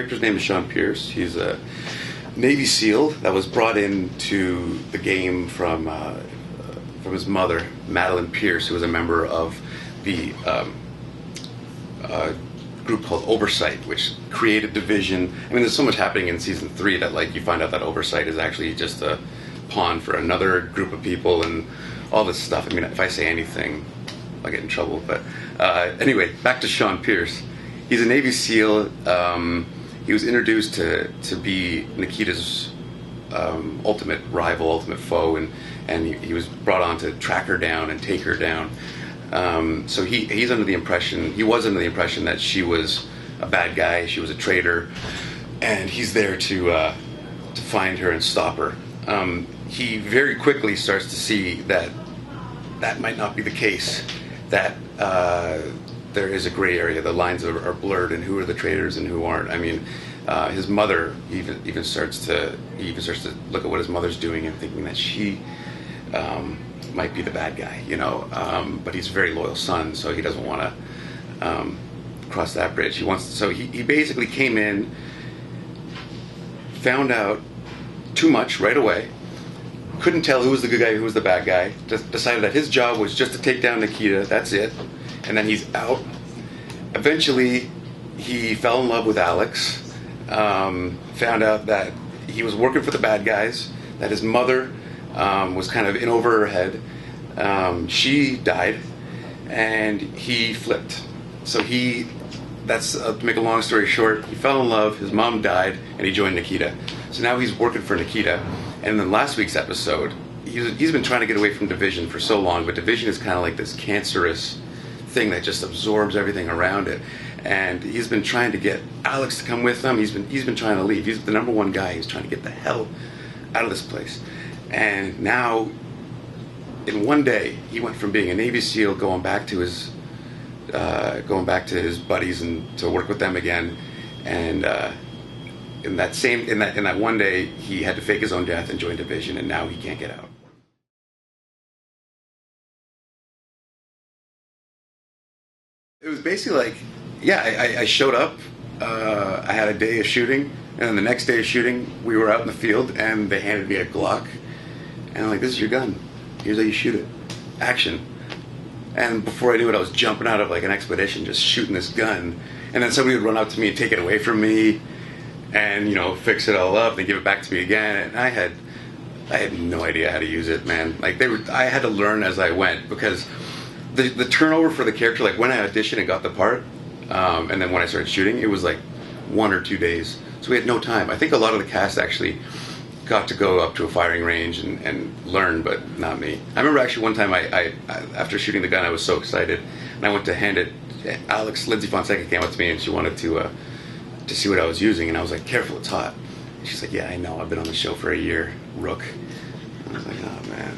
character's name is Sean Pierce. He's a Navy SEAL that was brought into the game from his mother, Madeline Pierce, who was a member of the group called Oversight, which created Division. I mean, there's so much happening in season 3 that like you find out that Oversight is actually just a pawn for another group of people and all this stuff. I mean, if I say anything, I'll get in trouble. But anyway, back to Sean Pierce. He's a Navy SEAL. He was introduced to be Nikita's ultimate rival, ultimate foe, and he was brought on to track her down and take her down. So he was under the impression that she was a bad guy, she was a traitor, and he's there to find her and stop her. He very quickly starts to see that might not be the case, that there is a gray area, the lines are blurred, and who are the traitors and who aren't. I mean, his mother even starts to look at what his mother's doing and thinking that she might be the bad guy, you know. But he's a very loyal son, so he doesn't want to cross that bridge. He basically came in, found out too much right away, couldn't tell who was the good guy, who was the bad guy, just decided that his job was just to take down Nikita, that's it, and then he's out. Eventually, he fell in love with Alex, found out that he was working for the bad guys, that his mother was kind of in over her head. She died, and he flipped. So to make a long story short, he fell in love, his mom died, and he joined Nikita. So now he's working for Nikita. And then last week's episode, he's been trying to get away from Division for so long, but Division is kind of like this cancerous thing that just absorbs everything around it. And he's been trying to get Alex to come with him. He's been trying to leave. He's the number one guy. He's trying to get the hell out of this place. And now, in one day, he went from being a Navy SEAL, going back to his buddies and to work with them again. And in that one day, he had to fake his own death and join Division, and now he can't get out. It was basically like, I showed up. I had a day of shooting, and then the next day of shooting, we were out in the field, and they handed me a Glock. And I'm like, this is your gun. Here's how you shoot it. Action. And before I knew it, I was jumping out of like an expedition, just shooting this gun. And then somebody would run up to me and take it away from me, and fix it all up and give it back to me again. And I had no idea how to use it, man. Like I had to learn as I went, because the turnover for the character, like when I auditioned and got the part, and then when I started shooting, it was like 1 or 2 days. So we had no time. I think a lot of the cast actually got to go up to a firing range and learn, but not me. I remember actually one time I after shooting the gun, I was so excited, and I went to hand it. Lindsay Fonseca came up to me and she wanted to see what I was using, and I was like, careful, it's hot. And she's like, yeah, I know, I've been on the show for a year, Rook. And I was like, oh man.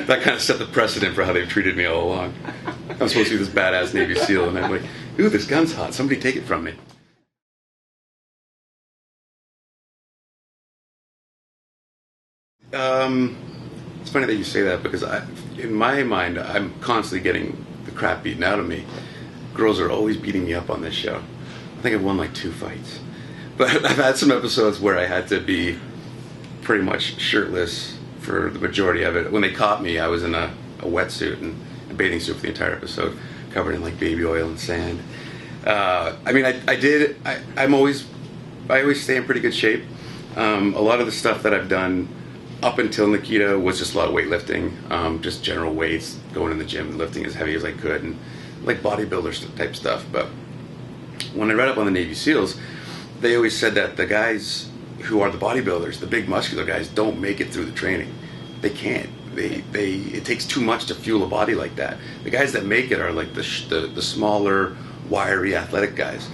That kind of set the precedent for how they've treated me all along. I'm supposed to be this badass Navy SEAL, and I'm like, ooh, this gun's hot, somebody take it from me. It's funny that you say that, because in my mind, I'm constantly getting the crap beaten out of me. Girls are always beating me up on this show. I think I've won like 2 fights. But I've had some episodes where I had to be pretty much shirtless for the majority of it. When they caught me, I was in a wetsuit and a bathing suit for the entire episode, covered in like baby oil and sand. I always stay in pretty good shape. A lot of the stuff that I've done up until Nikita was just a lot of weightlifting, just general weights, going in the gym and lifting as heavy as I could, and like bodybuilder type stuff. But when I read up on the Navy SEALs, they always said that the guys who are the bodybuilders, the big muscular guys, don't make it through the training. They can't. It takes too much to fuel a body like that. The guys that make it are like the smaller, wiry, athletic guys.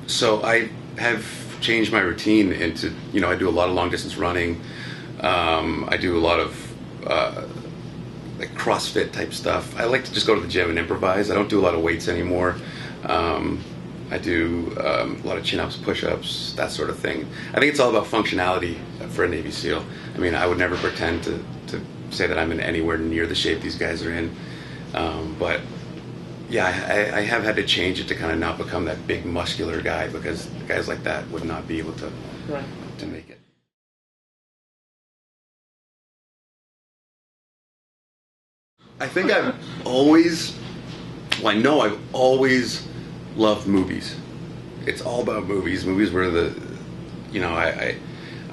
So I have changed my routine into, I do a lot of long distance running. I do a lot of like CrossFit type stuff. I like to just go to the gym and improvise. I don't do a lot of weights anymore. I do a lot of chin-ups, push-ups, that sort of thing. I think it's all about functionality for a Navy SEAL. I mean, I would never pretend to say that I'm in anywhere near the shape these guys are in. But yeah, I have had to change it to kind of not become that big muscular guy, because guys like that would not be able to Right. to make it. I think I've always, well, I know I've always loved movies. It's all about movies. Movies were the, I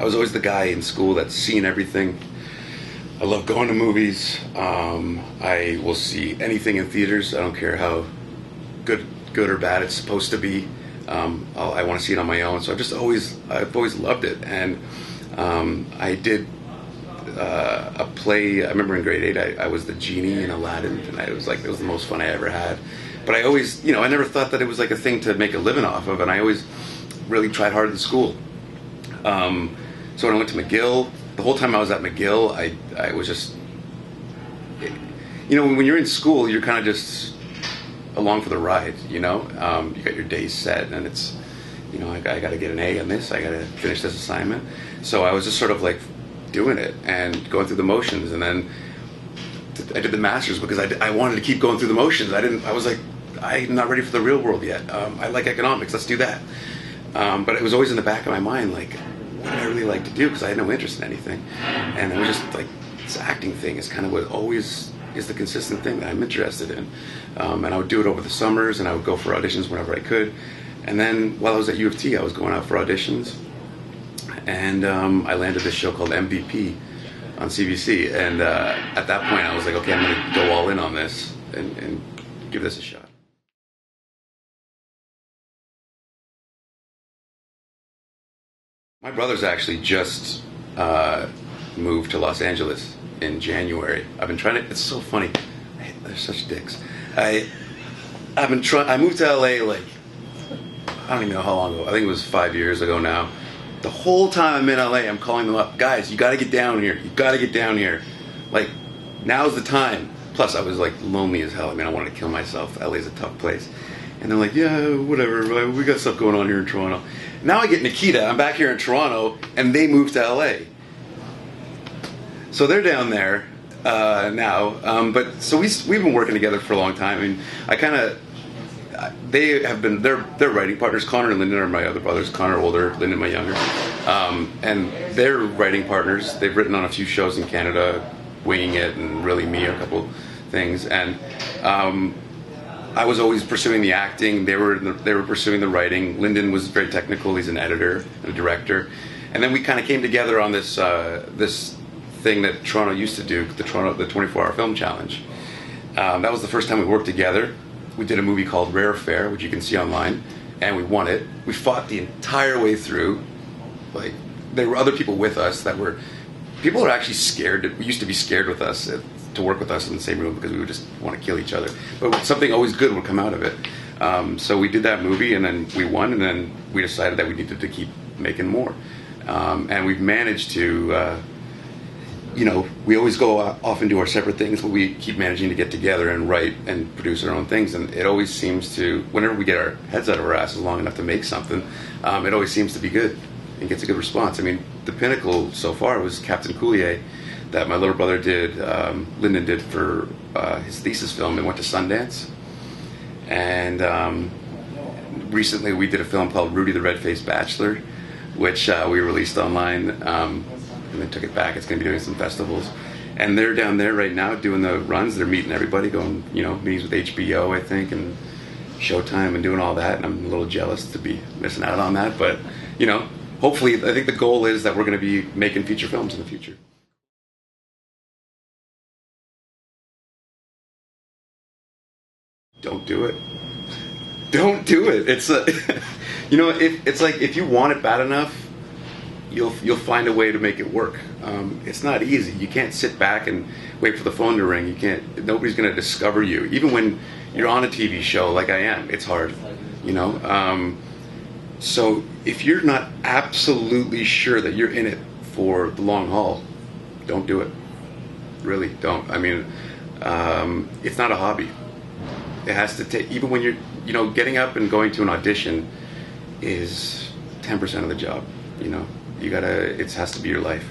was always the guy in school that's seen everything. I love going to movies. I will see anything in theaters. I don't care how good or bad it's supposed to be. I want to see it on my own. So I've always loved it. And I did a play. I remember in grade 8, I was the genie in Aladdin, and it was the most fun I ever had. But I always, I never thought that it was like a thing to make a living off of, and I always really tried hard in school. So when I went to McGill, the whole time I was at McGill, I was just, when you're in school, you're kind of just along for the ride, you got your days set, and it's, I got to get an A on this, I got to finish this assignment. So I was just sort of like doing it and going through the motions, and then I did the master's because I wanted to keep going through the motions. I was like, I'm not ready for the real world yet. I like economics, let's do that. But it was always in the back of my mind, like, what did I really like to do? Because I had no interest in anything. And it was just like, this acting thing is kind of what always is the consistent thing that I'm interested in. And I would do it over the summers, and I would go for auditions whenever I could. And then while I was at U of T, I was going out for auditions. And I landed this show called MVP on CBC. And at that point, I was like, okay, I'm going to go all in on this and give this a shot. My brother's actually just moved to Los Angeles in January. I've been trying to. It's so funny. They're such dicks. I moved to LA like, I don't even know how long ago. I think it was 5 years ago now. The whole time I'm in LA, I'm calling them up. Guys, you got to get down here. You got to get down here. Like, now's the time. Plus, I was like lonely as hell. I mean, I wanted to kill myself. LA's a tough place. And they're like, yeah, whatever. We got stuff going on here in Toronto. Now I get Nikita. I'm back here in Toronto, and they moved to LA. So they're down there now. But so we've been working together for a long time. I mean, they're writing partners. Connor and Lyndon are my other brothers. Connor older, Lyndon my younger. And they're writing partners. They've written on a few shows in Canada, Winging It and Really Me, a couple things. And I was always pursuing the acting. They were pursuing the writing. Lyndon was very technical. He's an editor and a director. And then we kind of came together on this this thing that Toronto used to do, the 24-hour film challenge. That was the first time we worked together. We did a movie called Rare Affair, which you can see online, and we won it. We fought the entire way through. Like, there were other people with us people are actually scared. We used to be scared with us to work with us in the same room because we would just want to kill each other. But something always good would come out of it. So we did that movie, and then we won, and then we decided that we needed to keep making more. And we've managed to, we always go off and do our separate things, but we keep managing to get together and write and produce our own things. And it always seems to, whenever we get our heads out of our asses long enough to make something, it always seems to be good and gets a good response. I mean, the pinnacle so far was Captain Coulier, that my little brother did, Lyndon did for his thesis film, and went to Sundance. And recently we did a film called Rudy the Red-Faced Bachelor, which we released online, and then took it back. It's going to be doing some festivals. And they're down there right now doing the runs. They're meeting everybody, going, meetings with HBO, I think, and Showtime, and doing all that. And I'm a little jealous to be missing out on that. But, hopefully, I think the goal is that we're going to be making feature films in the future. Don't do it. Don't do it. It's it's like, if you want it bad enough, you'll find a way to make it work. It's not easy. You can't sit back and wait for the phone to ring. Nobody's going to discover you. Even when you're on a TV show like I am, it's hard. So if you're not absolutely sure that you're in it for the long haul, don't do it. Really don't. I mean, it's not a hobby. It has to take, even when you're, getting up and going to an audition is 10% of the job. It has to be your life.